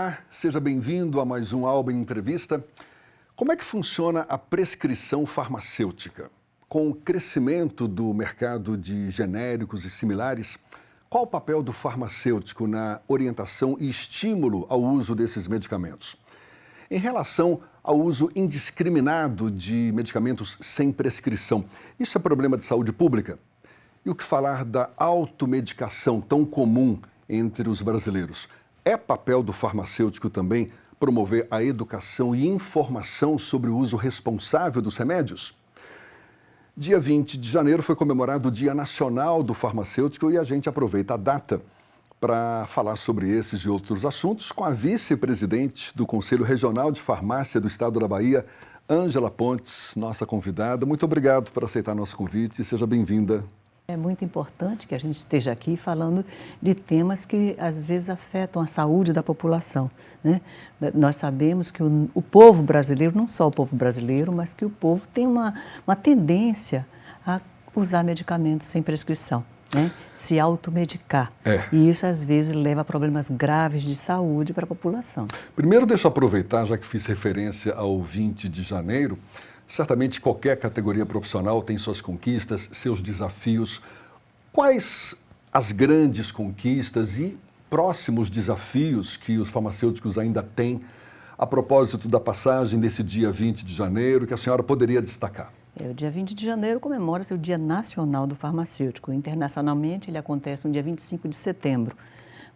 Olá, seja bem-vindo a mais um Alba em Entrevista. Como é que funciona a prescrição farmacêutica? Com o crescimento do mercado de genéricos e similares, qual o papel do farmacêutico na orientação e estímulo ao uso desses medicamentos? Em relação ao uso indiscriminado de medicamentos sem prescrição, isso é problema de saúde pública? E o que falar da automedicação tão comum entre os brasileiros? É papel do farmacêutico também promover a educação e informação sobre o uso responsável dos remédios? Dia 20 de janeiro foi comemorado o Dia Nacional do Farmacêutico e a gente aproveita a data para falar sobre esses e outros assuntos com a vice-presidente do Conselho Regional de Farmácia do Estado da Bahia, Ângela Pontes, nossa convidada. Muito obrigado por aceitar nosso convite e seja bem-vinda. É muito importante que a gente esteja aqui falando de temas que às vezes afetam a saúde da população, né? Nós sabemos que o povo brasileiro, não só o povo brasileiro, mas que o povo tem uma tendência a usar medicamentos sem prescrição, né? Se automedicar. E isso às vezes leva a problemas graves de saúde para a população. Primeiro, deixa eu aproveitar, já que fiz referência ao 20 de janeiro, certamente qualquer categoria profissional tem suas conquistas, seus desafios. Quais as grandes conquistas e próximos desafios que os farmacêuticos ainda têm a propósito da passagem desse dia 20 de janeiro, que a senhora poderia destacar? O dia 20 de janeiro comemora-se o Dia Nacional do Farmacêutico. Internacionalmente, ele acontece no dia 25 de setembro.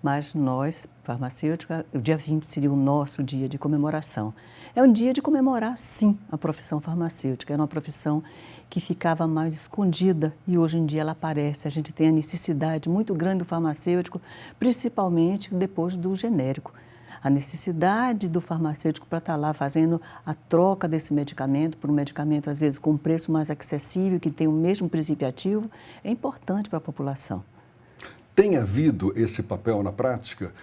Mas nós, farmacêutica, o dia 20 seria o nosso dia de comemoração. É um dia de comemorar, sim, a profissão farmacêutica. Era uma profissão que ficava mais escondida e hoje em dia ela aparece. A gente tem a necessidade muito grande do farmacêutico, principalmente depois do genérico. A necessidade do farmacêutico para estar lá fazendo a troca desse medicamento por um medicamento, às vezes, com um preço mais acessível, que tem o mesmo princípio ativo, é importante para a população. Tem havido esse papel na prática?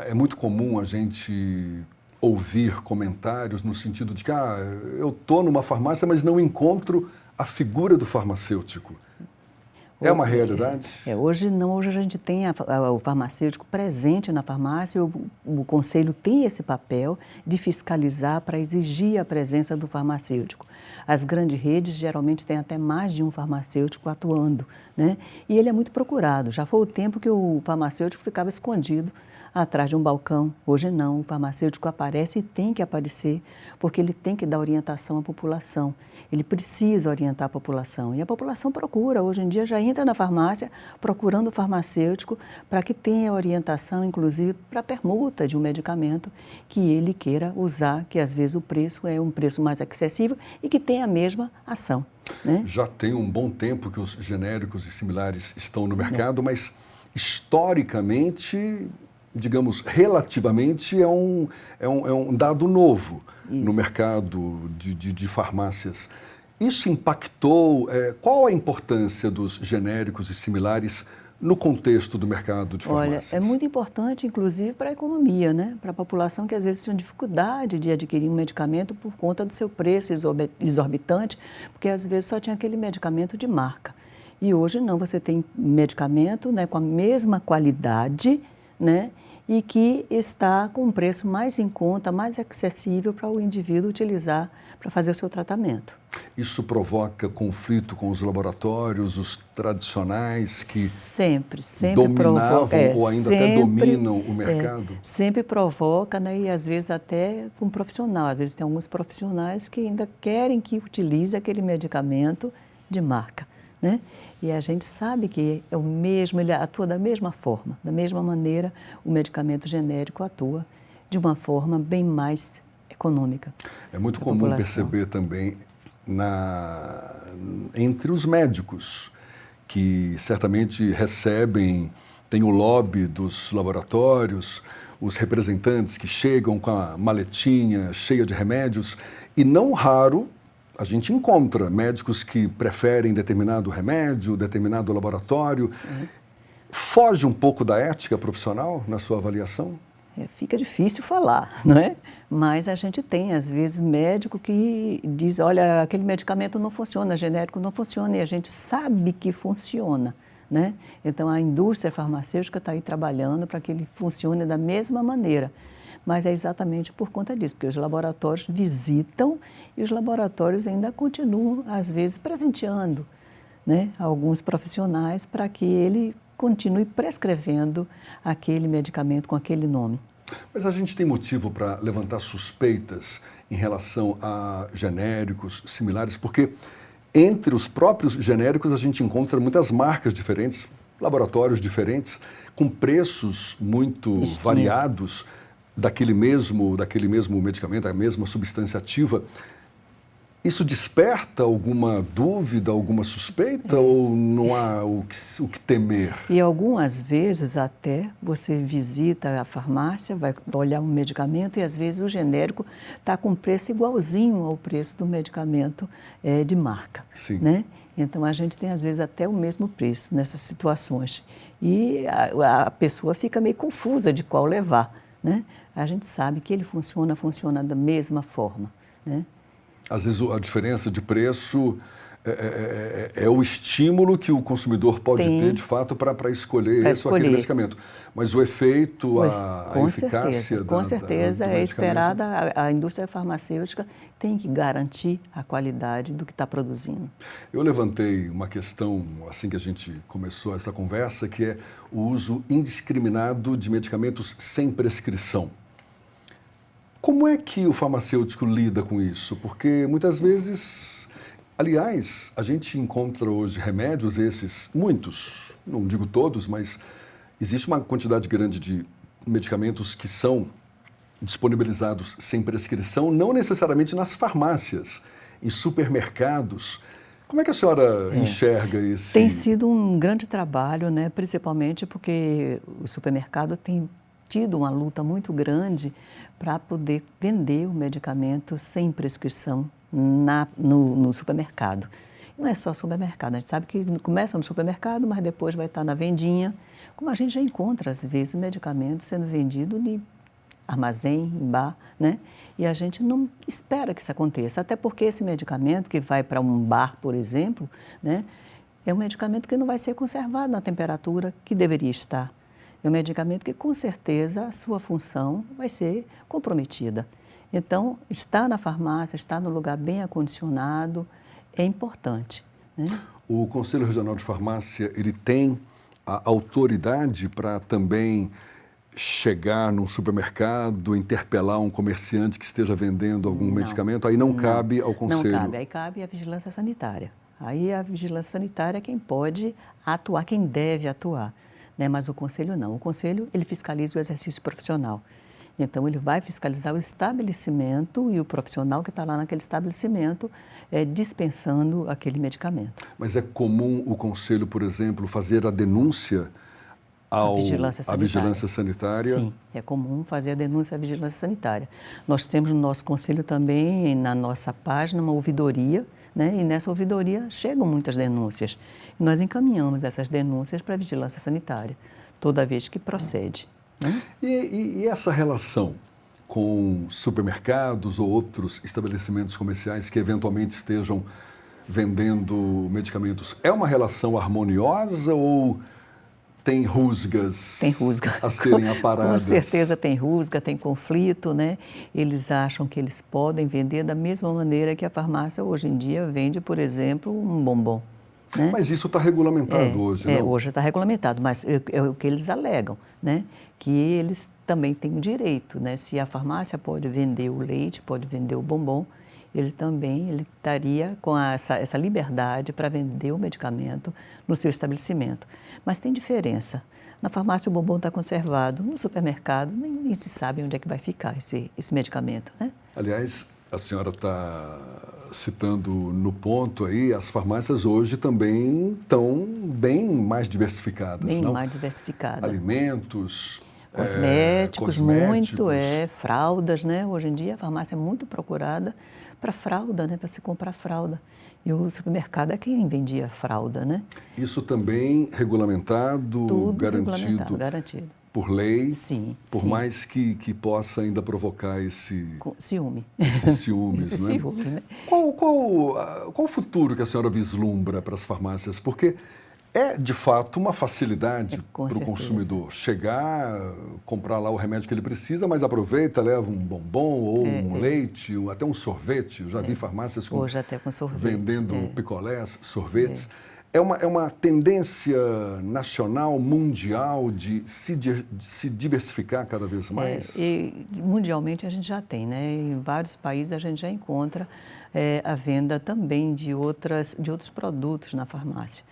É muito comum a gente ouvir comentários no sentido de que eu estou numa farmácia, mas não encontro a figura do farmacêutico. É uma realidade? Hoje não, hoje a gente tem o farmacêutico presente na farmácia, o Conselho tem esse papel de fiscalizar para exigir a presença do farmacêutico. As grandes redes geralmente têm até mais de um farmacêutico atuando, né? E ele é muito procurado. Já foi o tempo que o farmacêutico ficava escondido atrás de um balcão. Hoje não, o farmacêutico aparece e tem que aparecer, porque ele tem que dar orientação à população. Ele precisa orientar a população. E a população procura, hoje em dia já entra na farmácia procurando o farmacêutico para que tenha orientação, inclusive, para a permuta de um medicamento que ele queira usar, que às vezes o preço é um preço mais acessível e que tem a mesma ação, né? Já tem um bom tempo que os genéricos e similares estão no mercado, mas historicamente, digamos, relativamente, é um dado novo no mercado de farmácias. Isso impactou, qual a importância dos genéricos e similares no contexto do mercado de farmácias? Olha, é muito importante, inclusive, para a economia, né? Para a população que às vezes tem dificuldade de adquirir um medicamento por conta do seu preço exorbitante, porque às vezes só tinha aquele medicamento de marca. E hoje não, você tem medicamento, né, com a mesma qualidade, né, e que está com um preço mais em conta, mais acessível para o indivíduo utilizar para fazer o seu tratamento. Isso provoca conflito com os laboratórios, os tradicionais que sempre dominavam provoca, ou ainda até dominam o mercado? Sempre provoca, né, e às vezes até com um profissional. Às vezes tem alguns profissionais que ainda querem que utilize aquele medicamento de marca, né? E a gente sabe que é o mesmo, ele atua da mesma forma, da mesma maneira o medicamento genérico atua de uma forma bem mais econômica. É muito comum perceber também entre os médicos, que certamente recebem, tem o lobby dos laboratórios, os representantes que chegam com a maletinha cheia de remédios, e não raro a gente encontra médicos que preferem determinado remédio, determinado laboratório. Foge um pouco da ética profissional na sua avaliação? Fica difícil falar, não é? Mas a gente tem, às vezes, médico que diz, olha, aquele medicamento não funciona, genérico não funciona, e a gente sabe que funciona, né? Então, a indústria farmacêutica está aí trabalhando para que ele funcione da mesma maneira. mas é exatamente por conta disso, porque os laboratórios visitam e os laboratórios ainda continuam, às vezes, presenteando, né, alguns profissionais para que ele continue prescrevendo aquele medicamento com aquele nome. Mas a gente tem motivo para levantar suspeitas em relação a genéricos similares, porque entre os próprios genéricos a gente encontra muitas marcas diferentes, laboratórios diferentes, com preços muito variados daquele mesmo medicamento, a mesma substância ativa. Isso desperta alguma dúvida, alguma suspeita ou não há o que temer? E algumas vezes até você visita a farmácia, vai olhar um medicamento e às vezes o genérico está com preço igualzinho ao preço do medicamento de marca. Sim. Né? Então a gente tem às vezes até o mesmo preço nessas situações. E a pessoa fica meio confusa de qual levar. Né? A gente sabe que ele funciona da mesma forma. Né? Às vezes a diferença de preço é o estímulo que o consumidor pode ter, de fato, para escolher esse ou aquele medicamento. Mas o efeito, a eficácia com certeza do é esperada. A indústria farmacêutica tem que garantir a qualidade do que está produzindo. Eu levantei uma questão, assim que a gente começou essa conversa, que é o uso indiscriminado de medicamentos sem prescrição. Como é que o farmacêutico lida com isso? Porque muitas vezes, aliás, a gente encontra hoje remédios muitos, não digo todos, mas existe uma quantidade grande de medicamentos que são disponibilizados sem prescrição, não necessariamente nas farmácias, em supermercados. Como é que a senhora enxerga esse... Tem sido um grande trabalho, né? Principalmente porque o supermercado tem tido uma luta muito grande para poder vender o medicamento sem prescrição no supermercado. Não é só supermercado, a gente sabe que começa no supermercado, mas depois vai estar na vendinha, como a gente já encontra, às vezes, medicamentos sendo vendido em armazém, em bar, né? E a gente não espera que isso aconteça, até porque esse medicamento que vai para um bar, por exemplo, né, é um medicamento que não vai ser conservado na temperatura que deveria estar. É um medicamento que, com certeza, a sua função vai ser comprometida. Então, estar na farmácia, estar no lugar bem acondicionado, é importante. Né? O Conselho Regional de Farmácia, ele tem a autoridade para também chegar num supermercado, interpelar um comerciante que esteja vendendo algum medicamento? Aí não cabe ao Conselho? Não cabe, aí cabe à vigilância sanitária. Aí a vigilância sanitária é quem pode atuar, quem deve atuar. Né? Mas o Conselho não. O Conselho, ele fiscaliza o exercício profissional. Então, ele vai fiscalizar o estabelecimento e o profissional que está lá naquele estabelecimento dispensando aquele medicamento. Mas é comum o Conselho, por exemplo, fazer a denúncia à vigilância sanitária? Sim, é comum fazer a denúncia à vigilância sanitária. Nós temos no nosso Conselho também, na nossa página, uma ouvidoria, né? E nessa ouvidoria chegam muitas denúncias. E nós encaminhamos essas denúncias para a vigilância sanitária, toda vez que procede. Né? E essa relação com supermercados ou outros estabelecimentos comerciais que eventualmente estejam vendendo medicamentos, é uma relação harmoniosa ou tem rusgas a serem aparadas? Com certeza tem rusga, tem conflito, né? Eles acham que eles podem vender da mesma maneira que a farmácia hoje em dia vende, por exemplo, um bombom. Né? Mas isso está regulamentado hoje, não? Hoje está regulamentado, mas é o que eles alegam, né? Que eles também têm o direito, né? Se a farmácia pode vender o leite, pode vender o bombom, ele estaria com essa liberdade para vender o medicamento no seu estabelecimento. Mas tem diferença. Na farmácia o bombom está conservado, no supermercado nem se sabe onde é que vai ficar esse medicamento, né? Aliás, a senhora está citando no ponto aí, as farmácias hoje também estão bem mais diversificadas, bem não? mais diversificadas. Alimentos, cosméticos, fraldas, né? Hoje em dia a farmácia é muito procurada para fralda, né? Para se comprar fralda. E o supermercado é quem vendia fralda, né? Isso também regulamentado, tudo garantido por lei, sim, por sim. mais que possa ainda provocar ciúme. Esses ciúmes, esse né? ciúme, né? Qual o futuro que a senhora vislumbra para as farmácias? Porque É, de fato, uma facilidade Com para o certeza. consumidor chegar, comprar lá o remédio que ele precisa, mas aproveita, leva um bombom ou um leite, ou até um sorvete. Eu já vi farmácias Hoje até com sorvete. vendendo picolés, sorvetes. É uma tendência nacional, mundial, de se diversificar cada vez mais? E mundialmente a gente já tem, né? Em vários países a gente já encontra a venda também de outros produtos na farmácia,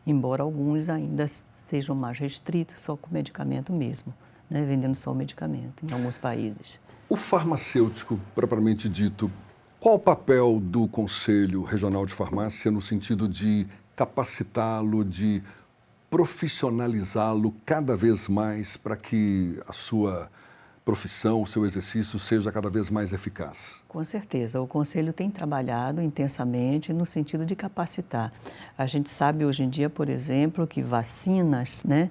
embora alguns ainda sejam mais restritos, só com medicamento mesmo, né? Vendendo só o medicamento em alguns países. O farmacêutico, propriamente dito, qual o papel do Conselho Regional de Farmácia no sentido de capacitá-lo, de profissionalizá-lo cada vez mais para que a sua profissão, o seu exercício seja cada vez mais eficaz? Com certeza, o Conselho tem trabalhado intensamente no sentido de capacitar. A gente sabe hoje em dia, por exemplo, que vacinas, né,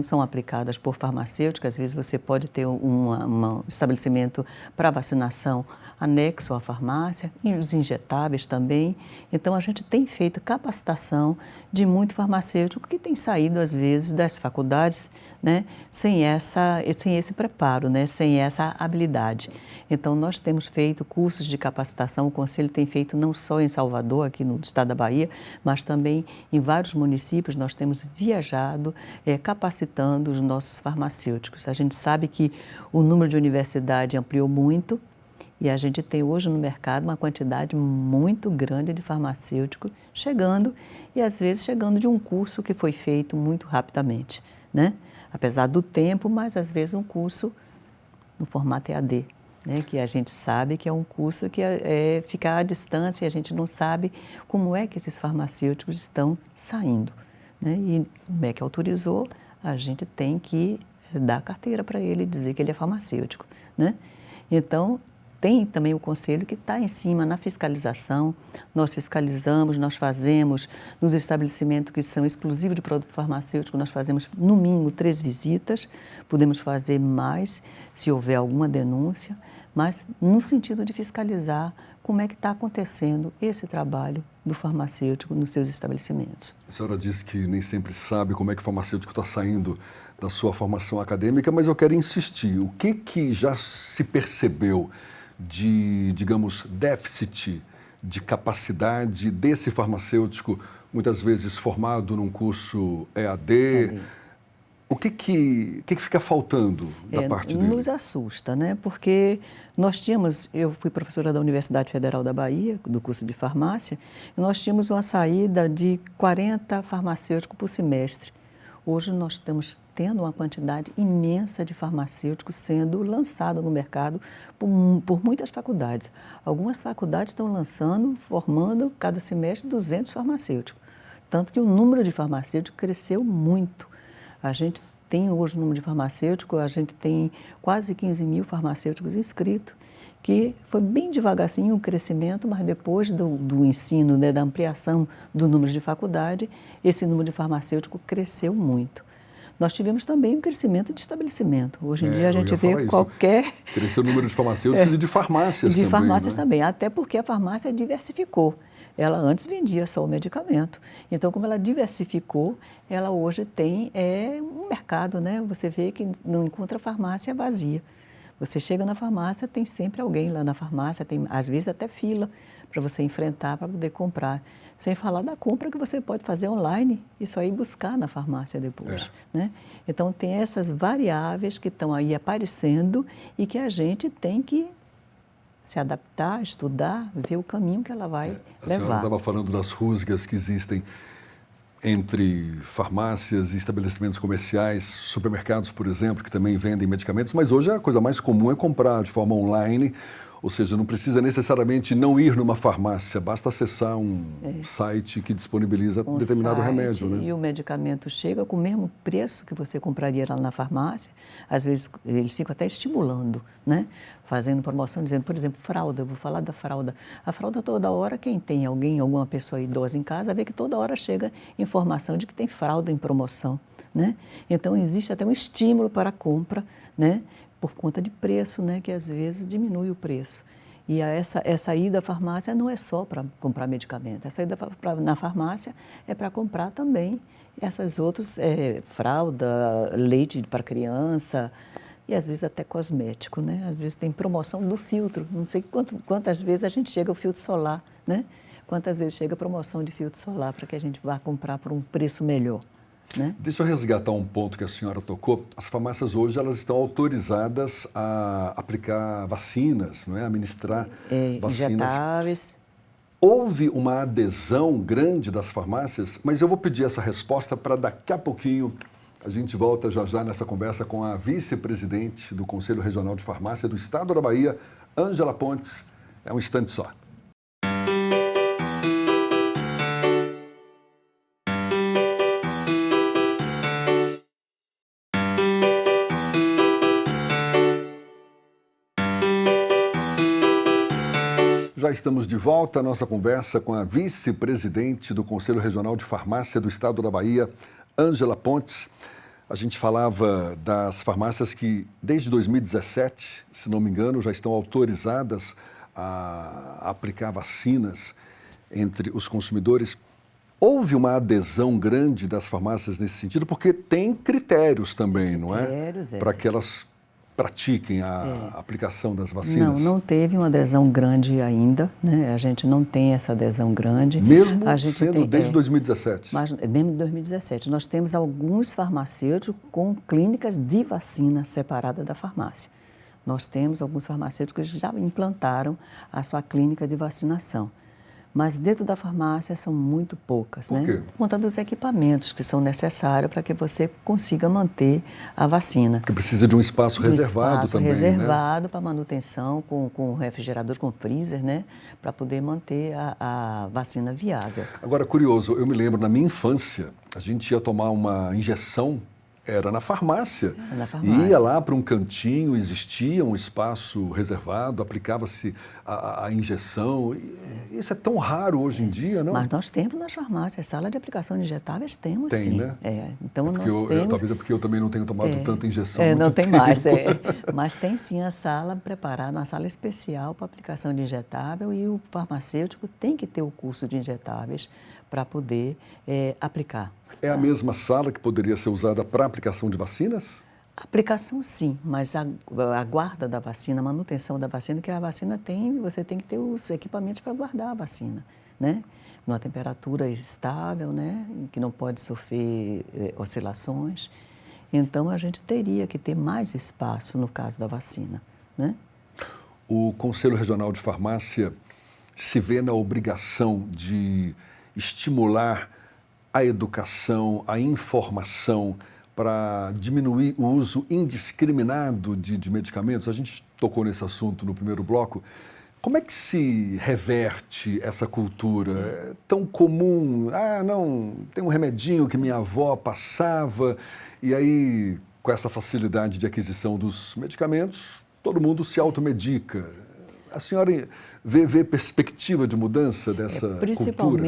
são aplicadas por farmacêuticos. Às vezes você pode ter um estabelecimento para vacinação anexo à farmácia, e os injetáveis também. Então, a gente tem feito capacitação de muito farmacêutico que tem saído, às vezes, das faculdades, né, sem esse preparo, né, sem essa habilidade. Então, nós temos feito cursos de capacitação, o Conselho tem feito não só em Salvador, aqui no estado da Bahia, mas também em vários municípios. Nós temos viajado, capacitando os nossos farmacêuticos. A gente sabe que o número de universidade ampliou muito, e a gente tem hoje no mercado uma quantidade muito grande de farmacêuticos chegando, e às vezes chegando de um curso que foi feito muito rapidamente, né? Apesar do tempo, mas às vezes um curso no formato EAD, né? Que a gente sabe que é um curso que fica à distância, e a gente não sabe como é que esses farmacêuticos estão saindo, né? E o MEC autorizou, a gente tem que dar carteira para ele, dizer que ele é farmacêutico, né? Então, tem também o Conselho que está em cima na fiscalização. Nós fiscalizamos, nós fazemos nos estabelecimentos que são exclusivos de produto farmacêutico, nós fazemos no mínimo 3 visitas, podemos fazer mais se houver alguma denúncia, mas no sentido de fiscalizar como é que está acontecendo esse trabalho do farmacêutico nos seus estabelecimentos. A senhora disse que nem sempre sabe como é que o farmacêutico está saindo da sua formação acadêmica, mas eu quero insistir. O que já se percebeu de, digamos, déficit de capacidade desse farmacêutico, muitas vezes formado num curso EAD? O que fica faltando da parte dele? Nos assusta, né? Porque eu fui professora da Universidade Federal da Bahia, do curso de farmácia, e nós tínhamos uma saída de 40 farmacêuticos por semestre. Hoje nós estamos tendo uma quantidade imensa de farmacêuticos sendo lançados no mercado por muitas faculdades. Algumas faculdades estão formando cada semestre 200 farmacêuticos. Tanto que o número de farmacêuticos cresceu muito. A gente tem hoje o número de farmacêuticos, a gente tem quase 15 mil farmacêuticos inscritos, que foi bem devagarzinho o crescimento, mas depois do ensino, né, da ampliação do número de faculdade, esse número de farmacêutico cresceu muito. Nós tivemos também um crescimento de estabelecimento. Hoje em dia a gente vê qualquer... Cresceu o número de farmacêuticos e de farmácias também. De farmácias também, até porque a farmácia diversificou. Ela antes vendia só o medicamento. Então, como ela diversificou, ela hoje tem um mercado, né? Você vê que não encontra farmácia vazia. Você chega na farmácia, tem sempre alguém lá na farmácia, tem às vezes até fila para você enfrentar, para poder comprar. Sem falar da compra que você pode fazer online e só ir buscar na farmácia depois, né? Então, tem essas variáveis que estão aí aparecendo e que a gente tem que se adaptar, estudar, ver o caminho que ela vai levar. A senhora estava falando das rusgas que existem entre farmácias e estabelecimentos comerciais, supermercados, por exemplo, que também vendem medicamentos, mas hoje a coisa mais comum é comprar de forma online, ou seja, não precisa necessariamente não ir numa farmácia, basta acessar um site que disponibiliza determinado remédio, né? E o medicamento chega com o mesmo preço que você compraria lá na farmácia. Às vezes eles ficam até estimulando, né? Fazendo promoção, dizendo, por exemplo, fralda, eu vou falar da fralda. A fralda toda hora, quem tem alguma pessoa idosa em casa, vê que toda hora chega informação de que tem fralda em promoção, né? Então existe até um estímulo para a compra, né? Por conta de preço, né, que às vezes diminui o preço. E essa ida à farmácia não é só para comprar medicamento, essa ida na farmácia é para comprar também essas outras, fralda, leite para criança e às vezes até cosmético, né? Às vezes tem promoção do filtro, não sei quantas vezes a gente chega ao filtro solar, né? Quantas vezes chega a promoção de filtro solar para que a gente vá comprar por um preço melhor. Né? Deixa eu resgatar um ponto que a senhora tocou. As farmácias hoje elas estão autorizadas a aplicar vacinas, não é? Administrar vacinas. Injetáveis. Houve uma adesão grande das farmácias, mas eu vou pedir essa resposta para daqui a pouquinho. A gente volta já já nessa conversa com a vice-presidente do Conselho Regional de Farmácia do Estado da Bahia, Ângela Pontes. É um instante só. Já estamos de volta à nossa conversa com a vice-presidente do Conselho Regional de Farmácia do Estado da Bahia, Ângela Pontes. A gente falava das farmácias que, desde 2017, se não me engano, já estão autorizadas a aplicar vacinas entre os consumidores. Houve uma adesão grande das farmácias nesse sentido, porque tem critérios também, não é? Critérios, para que elas pratiquem a aplicação das vacinas? Não teve uma adesão grande ainda, né? A gente não tem essa adesão grande. Mesmo sendo desde 2017? Mas desde 2017. Nós temos alguns farmacêuticos com clínicas de vacina separada da farmácia. Nós temos alguns farmacêuticos que já implantaram a sua clínica de vacinação. Mas dentro da farmácia são muito poucas, né? Por quê? Por conta dos equipamentos que são necessários para que você consiga manter a vacina. Porque precisa de um espaço reservado também, reservado, né? Para manutenção, com refrigerador, com freezer, né? Para poder manter a vacina viável. Agora, curioso, eu me lembro, na minha infância, a gente ia tomar uma injeção, era na farmácia. Era na farmácia. Ia lá para um cantinho, existia um espaço reservado, aplicava-se a injeção. Isso é tão raro hoje em dia, não? Mas nós temos nas farmácias, sala de aplicação de injetáveis temos, tem, sim. Né? Então nós temos... Talvez é porque eu também não tenho tomado tanta injeção há muito não tem tempo. mais, mas tem sim a sala preparada, uma sala especial para aplicação de injetável e o farmacêutico tem que ter o curso de injetáveis para poder aplicar. É a mesma sala que poderia ser usada para aplicação de vacinas? Aplicação sim, mas a guarda da vacina, a manutenção da vacina, que a vacina tem, você tem que ter os equipamentos para guardar a vacina, né? Numa temperatura estável, né? Que não pode sofrer oscilações. Então, a gente teria que ter mais espaço no caso da vacina, né? O Conselho Regional de Farmácia se vê na obrigação de estimular a educação, a informação para diminuir o uso indiscriminado de medicamentos. A gente tocou nesse assunto no primeiro bloco. Como é que se reverte essa cultura? É tão comum, não, tem um remedinho que minha avó passava, e aí, com essa facilidade de aquisição dos medicamentos, todo mundo se automedica. A senhora vê perspectiva de mudança dessa cultura?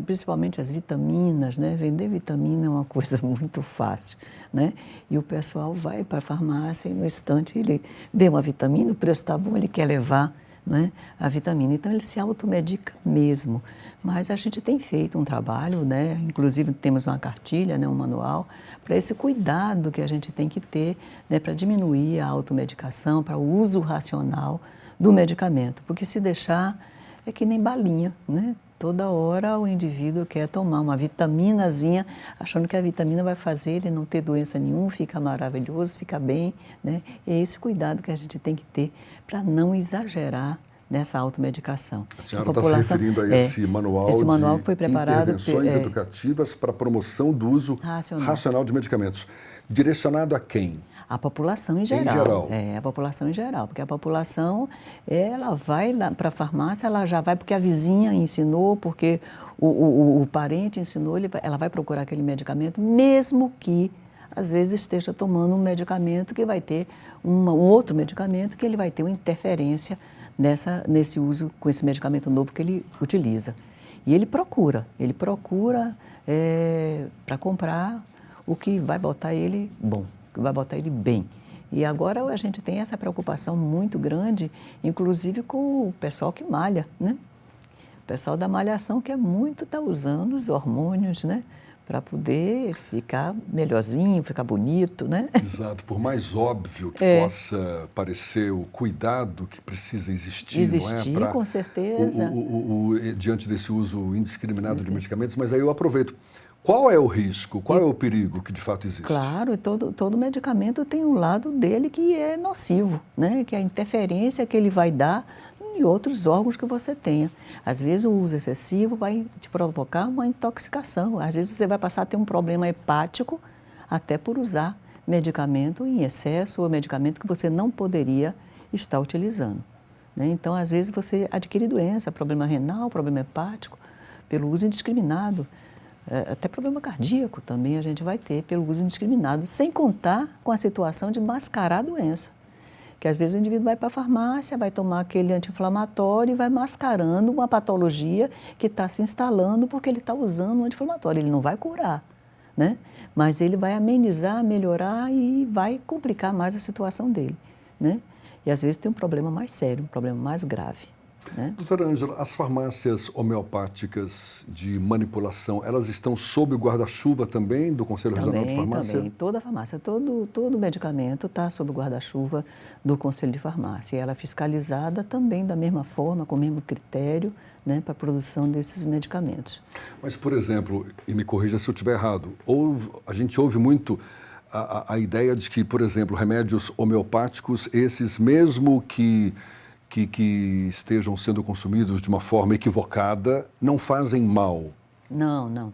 Principalmente as vitaminas, né? Vender vitamina é uma coisa muito fácil, né? E o pessoal vai para a farmácia e no instante ele vê uma vitamina, o preço está bom, ele quer levar, né, a vitamina. Então ele se automedica mesmo. Mas a gente tem feito um trabalho, né? Inclusive temos uma cartilha, né, um manual, para esse cuidado que a gente tem que ter, né, para diminuir a automedicação, para o uso racional do medicamento, porque se deixar é que nem balinha, né? Toda hora o indivíduo quer tomar uma vitaminazinha, achando que a vitamina vai fazer ele não ter doença nenhuma, fica maravilhoso, fica bem, né? E é esse cuidado que a gente tem que ter para não exagerar nessa automedicação. A senhora está se referindo a esse manual que foi preparado, intervenções educativas para a promoção do uso racional de medicamentos. Direcionado a quem? A população em geral. A população em geral, porque a população, ela vai para a farmácia, ela já vai porque a vizinha ensinou, porque o parente ensinou, ela vai procurar aquele medicamento, mesmo que, às vezes, esteja tomando um medicamento que vai ter um outro medicamento que ele vai ter uma interferência nesse uso com esse medicamento novo que ele utiliza. E ele procura para comprar o que vai botar ele bom, que vai botar ele bem. E agora a gente tem essa preocupação muito grande, inclusive com o pessoal que malha, né? O pessoal da malhação que está usando os hormônios, né? Para poder ficar melhorzinho, ficar bonito, né? Exato, por mais óbvio que possa parecer o cuidado que precisa existir, não é? Com certeza. Diante desse uso indiscriminado de medicamentos, mas aí eu aproveito. Qual é o risco, qual é o perigo que de fato existe? Claro, todo medicamento tem um lado dele que é nocivo, né? Que é a interferência que ele vai dar em outros órgãos que você tenha. Às vezes o uso excessivo vai te provocar uma intoxicação, às vezes você vai passar a ter um problema hepático até por usar medicamento em excesso ou medicamento que você não poderia estar utilizando, né? Então, às vezes você adquire doença, problema renal, problema hepático, pelo uso indiscriminado. Até problema cardíaco também a gente vai ter pelo uso indiscriminado, sem contar com a situação de mascarar a doença. Que às vezes o indivíduo vai para a farmácia, vai tomar aquele anti-inflamatório e vai mascarando uma patologia que está se instalando porque ele está usando um anti-inflamatório. Ele não vai curar, né? Mas ele vai amenizar, melhorar e vai complicar mais a situação dele, né? E às vezes tem um problema mais sério, um problema mais grave, né? Doutora Ângela, as farmácias homeopáticas de manipulação, elas estão sob o guarda-chuva também do Conselho Regional de Farmácia? Também, toda farmácia, todo medicamento está sob o guarda-chuva do Conselho de Farmácia. E ela é fiscalizada também da mesma forma, com o mesmo critério, né, para a produção desses medicamentos. Mas, por exemplo, e me corrija se eu estiver errado, a gente ouve muito a ideia de que, por exemplo, remédios homeopáticos, esses mesmo que estejam sendo consumidos de uma forma equivocada, não fazem mal. Não.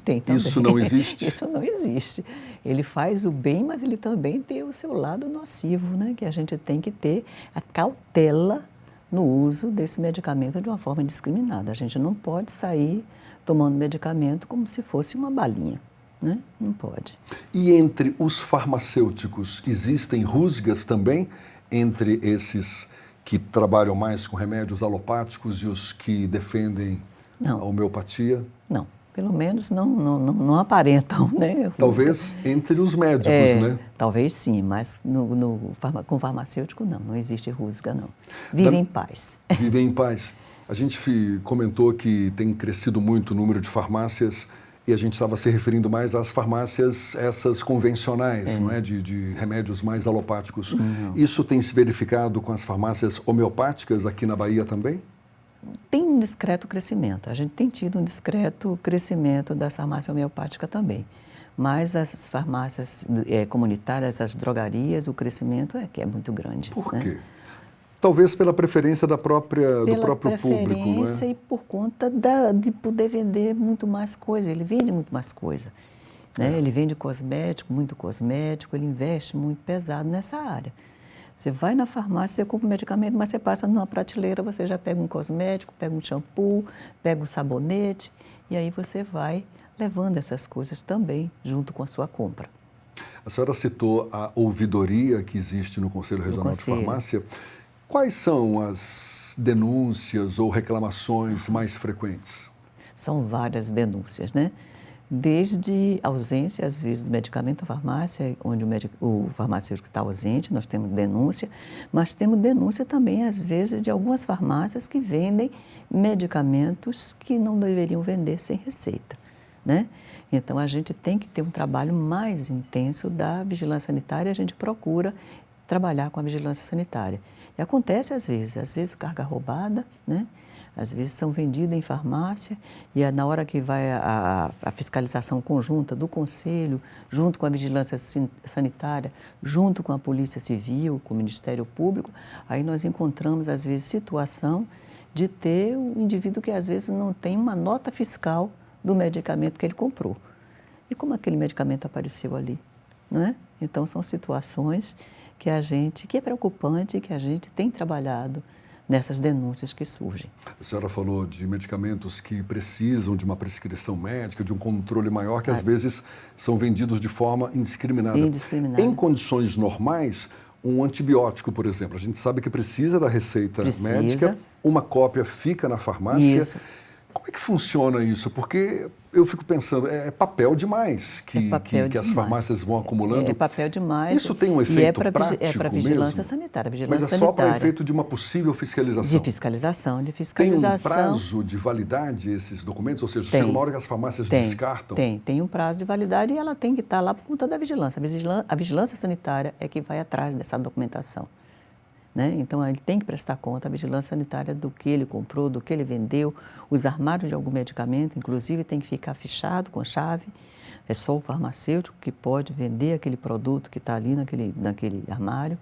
Tem também. Isso não existe? Isso não existe. Ele faz o bem, mas ele também tem o seu lado nocivo, né? Que a gente tem que ter a cautela no uso desse medicamento de uma forma indiscriminada. A gente não pode sair tomando medicamento como se fosse uma balinha, né? Não pode. E entre os farmacêuticos, existem rusgas também entre esses que trabalham mais com remédios alopáticos e os que defendem a homeopatia? Não, pelo menos não aparentam, né? Talvez entre os médicos, né? Talvez sim, mas com farmacêutico não existe rusga, não. Vivem em paz. Vivem em paz. A gente comentou que tem crescido muito o número de farmácias e a gente estava se referindo mais às farmácias, essas convencionais, não é? De remédios mais alopáticos. Isso tem se verificado com as farmácias homeopáticas aqui na Bahia também? Tem um discreto crescimento. A gente tem tido um discreto crescimento da farmácia homeopática também. Mas as farmácias comunitárias, as drogarias, o crescimento é muito grande. Por quê? Talvez pela preferência do próprio público, não é? Pela preferência e por conta de poder vender muito mais coisa. Ele vende muito mais coisa, né? Ele vende cosmético, muito cosmético, ele investe muito pesado nessa área. Você vai na farmácia, você compra um medicamento, mas você passa numa prateleira, você já pega um cosmético, pega um shampoo, pega um sabonete, e aí você vai levando essas coisas também junto com a sua compra. A senhora citou a ouvidoria que existe no Conselho Regional de Farmácia. Quais são as denúncias ou reclamações mais frequentes? São várias denúncias, né? Desde ausência, às vezes, do medicamento na farmácia, onde o farmacêutico está ausente, nós temos denúncia, mas temos denúncia também, às vezes, de algumas farmácias que vendem medicamentos que não deveriam vender sem receita, né? Então, a gente tem que ter um trabalho mais intenso da vigilância sanitária, a gente procura trabalhar com a vigilância sanitária. E acontece às vezes carga roubada, né? Às vezes são vendidas em farmácia e na hora que vai a fiscalização conjunta do Conselho, junto com a vigilância sanitária, junto com a Polícia Civil, com o Ministério Público, aí nós encontramos às vezes situação de ter um indivíduo que às vezes não tem uma nota fiscal do medicamento que ele comprou. E como aquele medicamento apareceu ali, não é? Então são situações que é preocupante e que a gente tem trabalhado nessas denúncias que surgem. A senhora falou de medicamentos que precisam de uma prescrição médica, de um controle maior, que às vezes são vendidos de forma indiscriminada. Em condições normais, um antibiótico, por exemplo, a gente sabe que precisa da receita médica, uma cópia fica na farmácia. Isso. Como é que funciona isso? Porque eu fico pensando, é papel demais que as farmácias vão acumulando. É papel demais. Isso tem um efeito prático É para vigilância mesmo? sanitária. Mas é só para efeito de uma possível fiscalização? De fiscalização. Tem um prazo de validade esses documentos? Ou seja, chega uma hora que as farmácias descartam? Tem um prazo de validade e ela tem que estar lá por conta da vigilância. A vigilância sanitária é que vai atrás dessa documentação. Né? Então, ele tem que prestar conta à vigilância sanitária do que ele comprou, do que ele vendeu, os armários de algum medicamento, inclusive, tem que ficar fichado com chave. É só o farmacêutico que pode vender aquele produto que está ali naquele armário.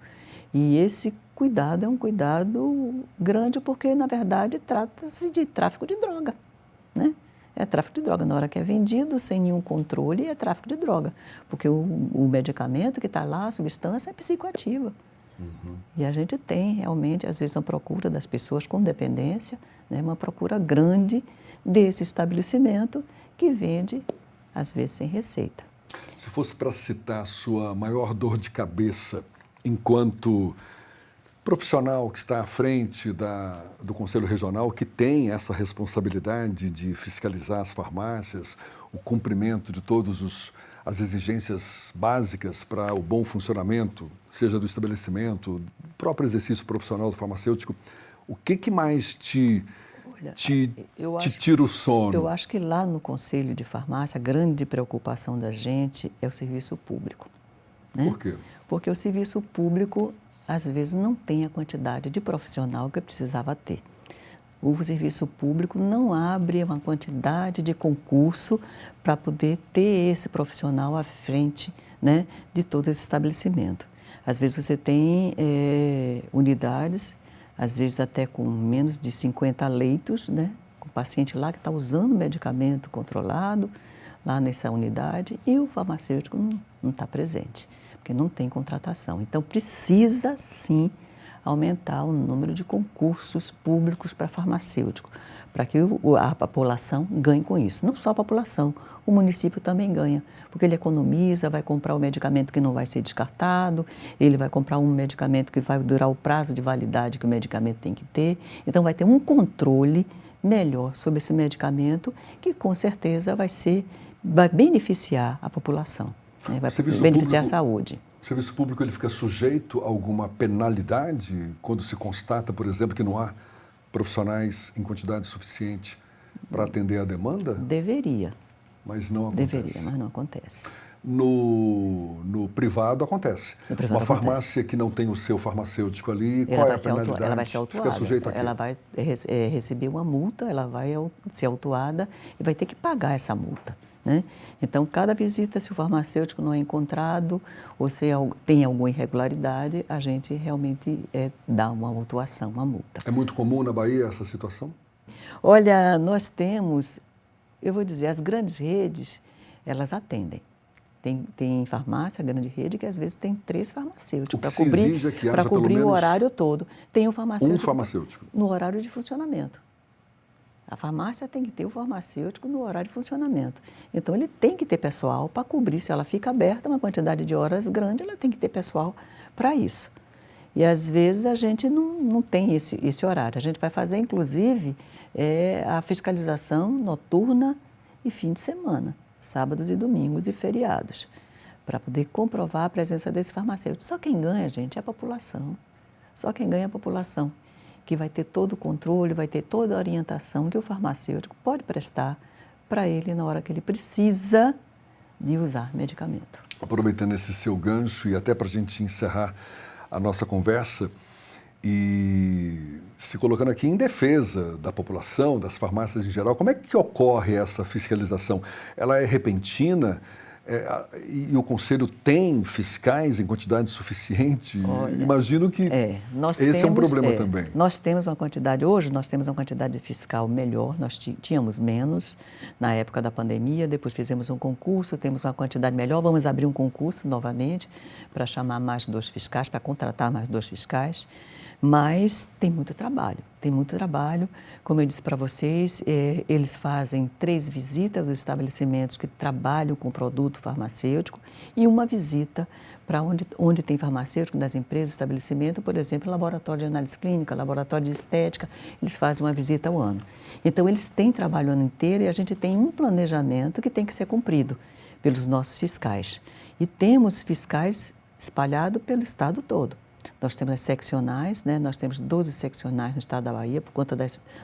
E esse cuidado é um cuidado grande porque, na verdade, trata-se de tráfico de droga. Né? É tráfico de droga. Na hora que é vendido, sem nenhum controle, é tráfico de droga. Porque o medicamento que está lá, a substância, é psicoativa. E a gente tem realmente, às vezes, uma procura das pessoas com dependência, né, uma procura grande desse estabelecimento que vende, às vezes, sem receita. Se fosse para citar a sua maior dor de cabeça enquanto profissional que está à frente do Conselho Regional, que tem essa responsabilidade de fiscalizar as farmácias, o cumprimento de todas as exigências básicas para o bom funcionamento, seja do estabelecimento, do próprio exercício profissional do farmacêutico, o que mais te tira o sono? Eu acho que lá no Conselho de Farmácia, a grande preocupação da gente é o serviço público. Né? Por quê? Porque o serviço público, às vezes, não tem a quantidade de profissional que precisava ter. O serviço público não abre uma quantidade de concurso para poder ter esse profissional à frente, né, de todo esse estabelecimento. Às vezes você tem unidades, às vezes até com menos de 50 leitos, né, com o paciente lá que está usando medicamento controlado lá nessa unidade e o farmacêutico não está presente, porque não tem contratação. Então precisa sim aumentar o número de concursos públicos para farmacêutico, para que a população ganhe com isso. Não só a população, o município também ganha, porque ele economiza, vai comprar o medicamento que não vai ser descartado, ele vai comprar um medicamento que vai durar o prazo de validade que o medicamento tem que ter, então vai ter um controle melhor sobre esse medicamento que com certeza vai beneficiar a população, né? Vai beneficiar a saúde. O serviço público ele fica sujeito a alguma penalidade quando se constata, por exemplo, que não há profissionais em quantidade suficiente para atender a demanda? Deveria. Mas não acontece. Deveria, mas não acontece. No privado acontece. Uma farmácia que não tem o seu farmacêutico ali, qual é a penalidade? Ela vai ser autuada. Fica sujeita a quê? Ela vai receber uma multa, ela vai ser autuada e vai ter que pagar essa multa. Né? Então, cada visita, se o farmacêutico não é encontrado ou se tem alguma irregularidade, a gente realmente dá uma autuação, uma multa. É muito comum na Bahia essa situação? Olha, nós temos, eu vou dizer, as grandes redes, elas atendem. Tem farmácia, grande rede, que às vezes tem 3 farmacêuticos para cobrir o horário todo. Tem um farmacêutico no horário de funcionamento. A farmácia tem que ter o farmacêutico no horário de funcionamento. Então, ele tem que ter pessoal para cobrir. Se ela fica aberta uma quantidade de horas grande, ela tem que ter pessoal para isso. E, às vezes, a gente não tem esse horário. A gente vai fazer, inclusive, a fiscalização noturna e fim de semana, sábados e domingos e feriados, para poder comprovar a presença desse farmacêutico. Só quem ganha, gente, é a população. Só quem ganha é a população, que vai ter todo o controle, vai ter toda a orientação que o farmacêutico pode prestar para ele na hora que ele precisa de usar medicamento. Aproveitando esse seu gancho e até para a gente encerrar a nossa conversa e se colocando aqui em defesa da população, das farmácias em geral, como é que ocorre essa fiscalização? Ela é repentina? E o Conselho tem fiscais em quantidade suficiente? Olha, imagino que esse é um problema também. Nós temos uma quantidade, hoje nós temos uma quantidade de fiscal melhor, nós tínhamos menos na época da pandemia, depois fizemos um concurso, temos uma quantidade melhor, vamos abrir um concurso novamente para chamar mais 2 fiscais, para contratar mais 2 fiscais. Mas tem muito trabalho. Como eu disse para vocês, eles fazem 3 visitas aos estabelecimentos que trabalham com produto produto farmacêutico e uma visita para onde tem farmacêutico, das empresas, estabelecimento, por exemplo, laboratório de análise clínica, laboratório de estética, eles fazem uma visita ao ano. Então, eles têm trabalho o ano inteiro e a gente tem um planejamento que tem que ser cumprido pelos nossos fiscais. E temos fiscais espalhados pelo estado todo. Nós temos as seccionais, né? Nós temos 12 seccionais no estado da Bahia, por conta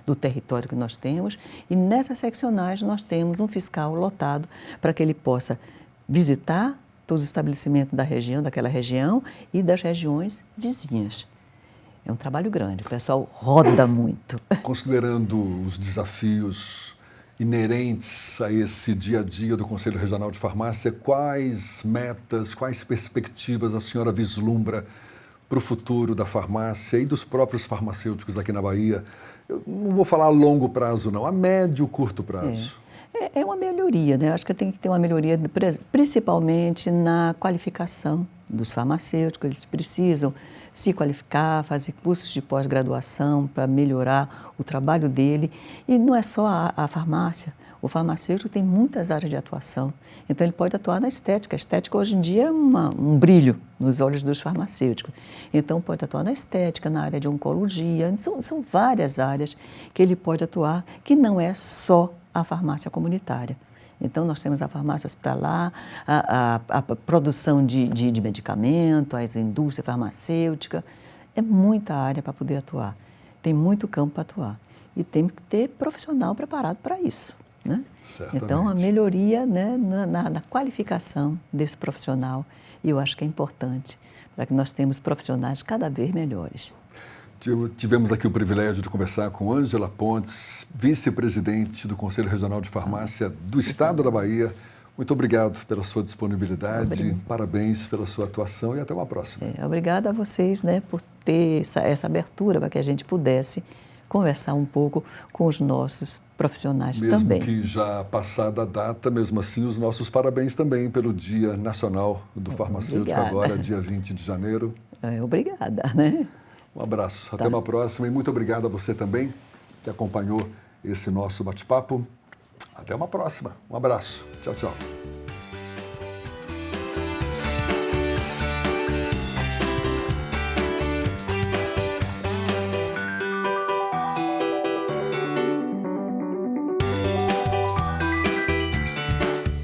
do território que nós temos, e nessas seccionais nós temos um fiscal lotado para que ele possa visitar todos os estabelecimentos da região, daquela região e das regiões vizinhas. É um trabalho grande, o pessoal roda muito. Considerando os desafios inerentes a esse dia a dia do Conselho Regional de Farmácia, quais metas, quais perspectivas a senhora vislumbra para o futuro da farmácia e dos próprios farmacêuticos aqui na Bahia? Eu não vou falar a longo prazo, não, a médio, curto prazo. É uma melhoria, né? Acho que tem que ter uma melhoria, principalmente na qualificação dos farmacêuticos. Eles precisam se qualificar, fazer cursos de pós-graduação para melhorar o trabalho dele. E não é só a farmácia. O farmacêutico tem muitas áreas de atuação, então ele pode atuar na estética. A estética hoje em dia é um brilho nos olhos dos farmacêuticos. Então pode atuar na estética, na área de oncologia, são várias áreas que ele pode atuar, que não é só a farmácia comunitária. Então nós temos a farmácia hospitalar, a produção de medicamento, as indústrias farmacêuticas, é muita área para poder atuar, tem muito campo para atuar e tem que ter profissional preparado para isso. Né? Então, a melhoria, né, na qualificação desse profissional, e eu acho que é importante para que nós tenhamos profissionais cada vez melhores. Tivemos aqui o privilégio de conversar com Ângela Pontes, vice-presidente do Conselho Regional de Farmácia do Estado da Bahia. Muito obrigado pela sua disponibilidade, parabéns pela sua atuação e até uma próxima. Obrigada a vocês, né, por ter essa abertura para que a gente pudesse conversar um pouco com os nossos profissionais também. Mesmo que já passada a data, mesmo assim, os nossos parabéns também pelo Dia Nacional do Farmacêutico, agora, dia 20 de janeiro. Obrigada, né? Um abraço, até uma próxima e muito obrigado a você também que acompanhou esse nosso bate-papo. Até uma próxima, um abraço, tchau, tchau.